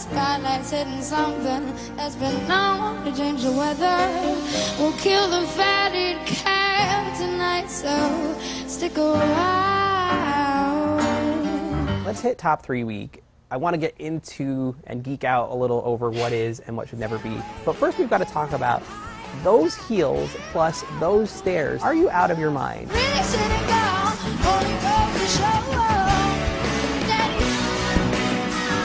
spotlight's hitting something that's been known to change the weather. We'll kill the fatted calf tonight, so stick around. Let's hit top 3 week. I want to get into and geek out a little over what is and what should never be. But first we've got to talk about those heels plus those stairs. Are you out of your mind? Really shouldn't go, only go to show up. Daddy,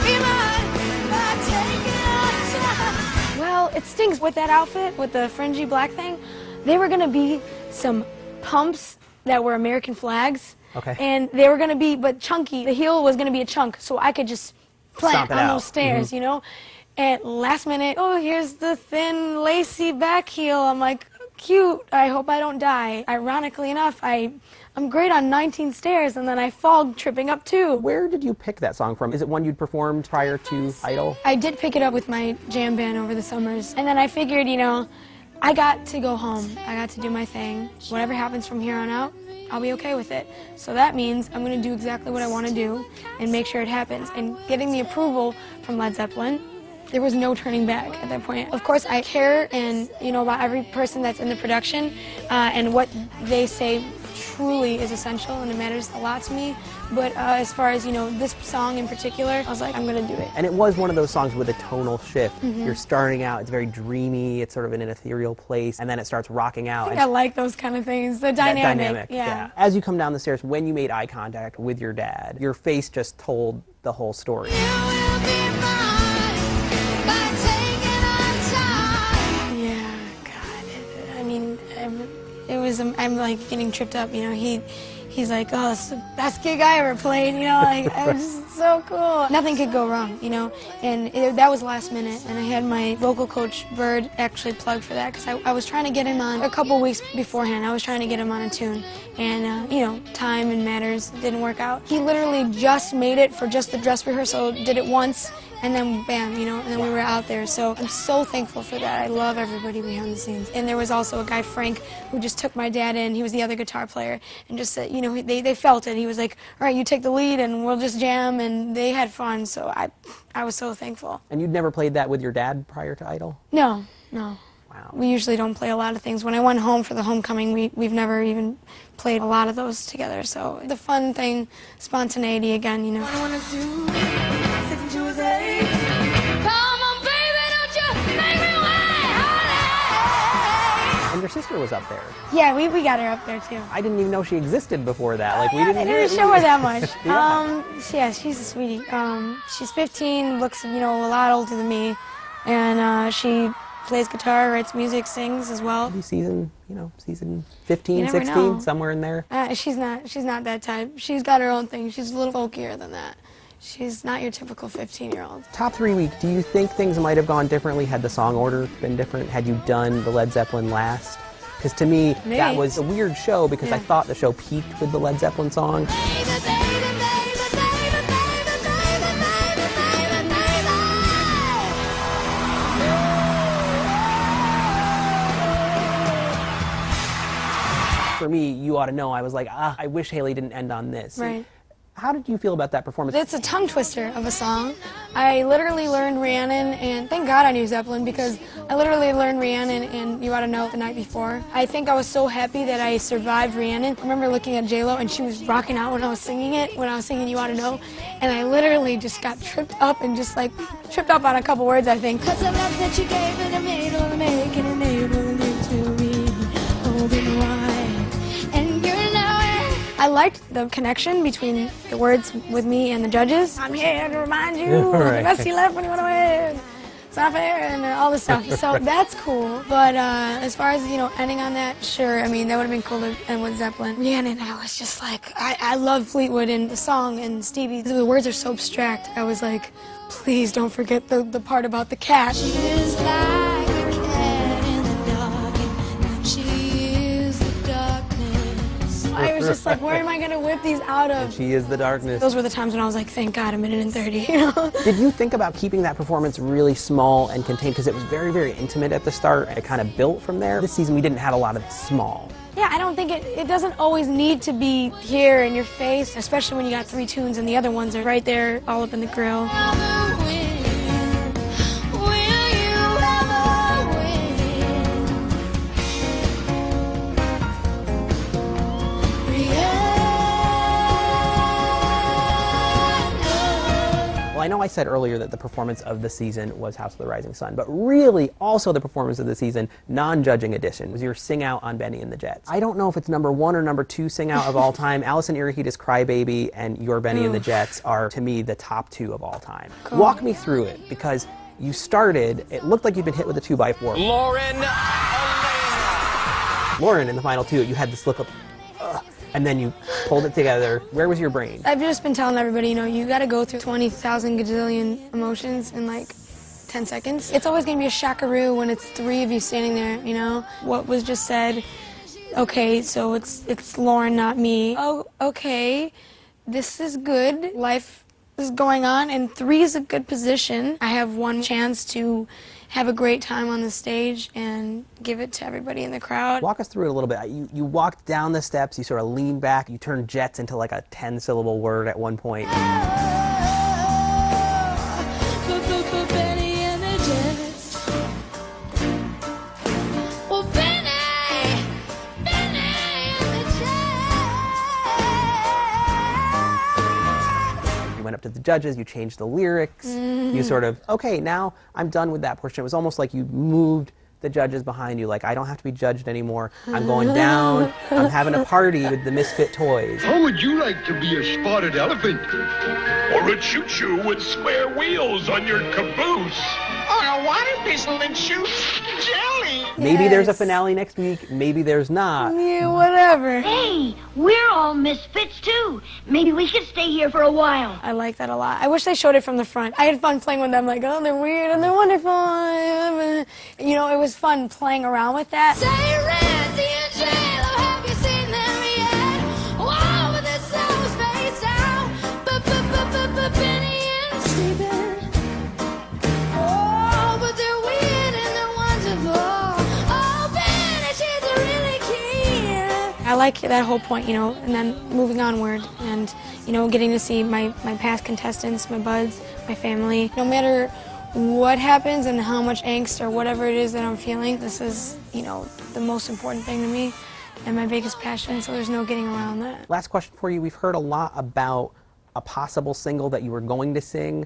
be mine, but take it outside. Well, it stings with that outfit, with the fringy black thing. They were going to be some pumps that were American flags. Okay. And they were going to be, but chunky. The heel was going to be a chunk, so I could just plant on those stairs, you know? And last minute, oh, here's the thin, lacy back heel. I'm like, cute. I hope I don't die. Ironically enough, I'm great on 19 stairs, and then I fall tripping up 2. Where did you pick that song from? Is it one you'd performed prior to Idol? I did pick it up with my jam band over the summers. And then I figured, you know, I got to go home. I got to do my thing. Whatever happens from here on out, I'll be okay with it. So that means I'm going to do exactly what I want to do and make sure it happens. And getting the approval from Led Zeppelin, there was no turning back at that point. Of course, I care and, you know, about every person that's in the production, and what they say truly is essential, and it matters a lot to me. But as far as, you know, this song in particular, I was like, I'm going to do it. And it was one of those songs with a tonal shift. You're starting out, it's very dreamy, it's sort of in an ethereal place, and then it starts rocking out. I like those kind of things, the dynamic. Yeah. As you come down the stairs, when you made eye contact with your dad, your face just told the whole story. I'm like getting tripped up, you know. He's like, oh, it's the best gig I ever played, you know. Like, it was just so cool. Nothing could go wrong, you know. And that was last minute, and I had my vocal coach Bird actually plug for that, because I was trying to get him on a couple weeks beforehand. I was trying to get him on a tune, and you know, time and matters didn't work out. He literally just made it for just the dress rehearsal, did it once, and then bam, you know, and then we were out there. So I'm so thankful for that. I love everybody behind the scenes. And there was also a guy, Frank, who just took my dad in. He was the other guitar player, and just said, you know, they felt it. He was like, all right, you take the lead and we'll just jam, and they had fun. So I was so thankful. And you'd never played that with your dad prior to Idol? No, no. Wow. We usually don't play a lot of things. When I went home for the homecoming, we've never even played a lot of those together. So the fun thing, spontaneity again, you know. And your sister was up there. Yeah, we got her up there too. I didn't even know she existed before that. Like, we didn't They didn't show her that much. Yeah. Yeah, she's a sweetie. She's 15, looks, you know, a lot older than me, and she plays guitar, writes music, sings as well. Maybe season 15, 16, somewhere in there. She's not that type. She's got her own thing. She's a little folkier than that. She's not your typical 15-year-old. Top 3 week, do you think things might have gone differently had the song order been different? Had you done the Led Zeppelin last? Because to me, that was a weird show, because I thought the show peaked with the Led Zeppelin song. For me, You Ought to Know, I was like, I wish Haley didn't end on this. Right. How did you feel about that performance? It's a tongue twister of a song. I literally learned Rhiannon, and thank God I knew Zeppelin, because I literally learned Rhiannon and You Ought to Know the night before. I think I was so happy that I survived Rhiannon. I remember looking at J-Lo, and she was rocking out when I was singing it, when I was singing You Ought to Know, and I literally just got tripped up and just like tripped up on a couple words, I think. 'Cause the love that you gave in the middle of making an able to be holding wide. I liked the connection between the words with me and the judges. I'm here to remind you of the best you left when you went away. It's not fair, and all this stuff. So that's cool. But as far as, you know, ending on that, sure. I mean, that would have been cool to end with Zeppelin. Rhiannon, I was just like, I love Fleetwood and the song and Stevie. The words are so abstract. I was like, please don't forget the part about the cat. She is like a cat in the dark, and she is the darkness. I was just like, where am I going to whip these out of? And she is the darkness. Those were the times when I was like, thank God, a minute and 30, you know? Did you think about keeping that performance really small and contained? Because it was very, very intimate at the start, and it kind of built from there. This season, we didn't have a lot of small. Yeah, I don't think it doesn't always need to be here in your face, especially when you got 3 tunes and the other ones are right there all up in the grill. know I said earlier that the performance of the season was House of the Rising Sun, but really also the performance of the season, non-judging edition, was your sing out on Benny and the Jets. I don't know if it's number 1 or number 2 sing out of all time. Allison Irahita's Cry Baby and your Benny and the Jets are, to me, the top 2 of all time. Cool. Walk me through it, because you started, it looked like you'd been hit with a 2x4. Lauren, in the final 2, you had this look of, and then you pulled it together. Where was your brain? I've just been telling everybody, you know, you gotta go through 20,000 gazillion emotions in like 10 seconds. It's always gonna be a shockaroo when it's 3 of you standing there, you know? What was just said, okay, so it's Lauren, not me. Oh, okay, this is good. Life is going on, and 3 is a good position. I have one chance to have a great time on the stage and give it to everybody in the crowd. Walk us through it a little bit. You walked down the steps, you sort of leaned back, you turned Jets into like a 10-syllable word at one point. Went up to the judges, you changed the lyrics, you sort of, okay, now I'm done with that portion. It was almost like you moved the judges behind you, like, I don't have to be judged anymore. I'm going down, I'm having a party with the misfit toys. How would you like to be a spotted elephant? Or a choo-choo with square wheels on your caboose? Or a water pistol that shoots jelly? Maybe there's a finale next week, maybe there's not. Yeah, whatever. Hey, we're all misfits too. Maybe we could stay here for a while. I like that a lot. I wish they showed it from the front. I had fun playing with them, like, oh, they're weird and they're wonderful. You know, it was fun playing around with that. Say Randy and J-Lo, have you seen them yet? Wow, but they're so spaced out. Benny and Stephen. Oh, but they're weird and they're wonderful. Oh, Benny, she's a really keen. I like that whole point, you know, and then moving onward and, you know, getting to see my past contestants, my buds, my family. No matter what happens and how much angst or whatever it is that I'm feeling, this is, you know, the most important thing to me and my biggest passion, so there's no getting around that. Last question for you. We've heard a lot about a possible single that you were going to sing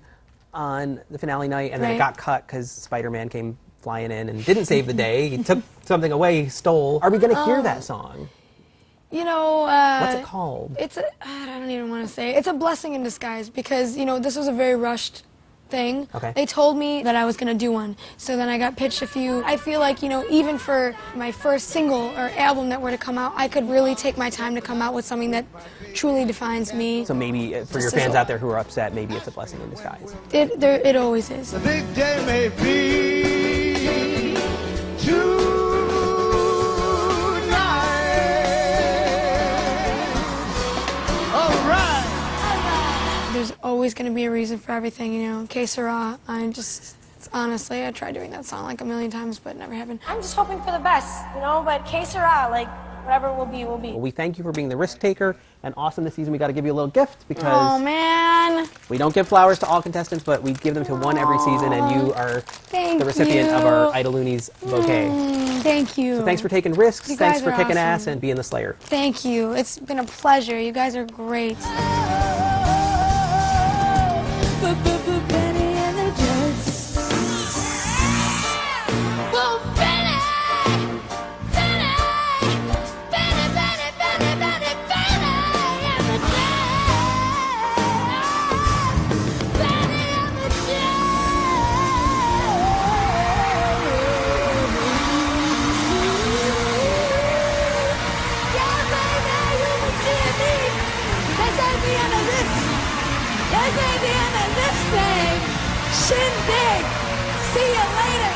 on the finale night, and then it got cut because Spider-Man came flying in and didn't save the day. He took something away, he stole. Are we going to hear that song? You know, what's it called? It's a, I don't even want to say. It's a blessing in disguise because, you know, this was a very rushed thing. Okay. They told me that I was going to do one. So then I got pitched a few. I feel like, you know, even for my first single or album that were to come out, I could really take my time to come out with something that truly defines me. So maybe for your fans out there who are upset, maybe it's a blessing in disguise. It always is. The big day may be tonight. All right. There's always going to be a reason for everything, you know. Que sera. Honestly, I tried doing that song like a million times, but it never happened. I'm just hoping for the best, you know, but que sera, like, whatever will be, will be. Well, we thank you for being the risk taker, and awesome this season. We got to give you a little gift because oh, man. We don't give flowers to all contestants, but we give them to one every season, and you are the recipient of our Idoloonies bouquet. Thank you. So thanks for taking risks. You Thanks guys for are kicking awesome. ass and being the Slayer. Thank you. It's been a pleasure. You guys are great. Benny and the Jets. Well, Benny, Benny, Benny, Benny, Benny, Benny, Benny and the Jets. Benny and the Jets. Yeah, baby, you can see me. That's at the end of this. That's at the end of this thing. Shindig. See you later.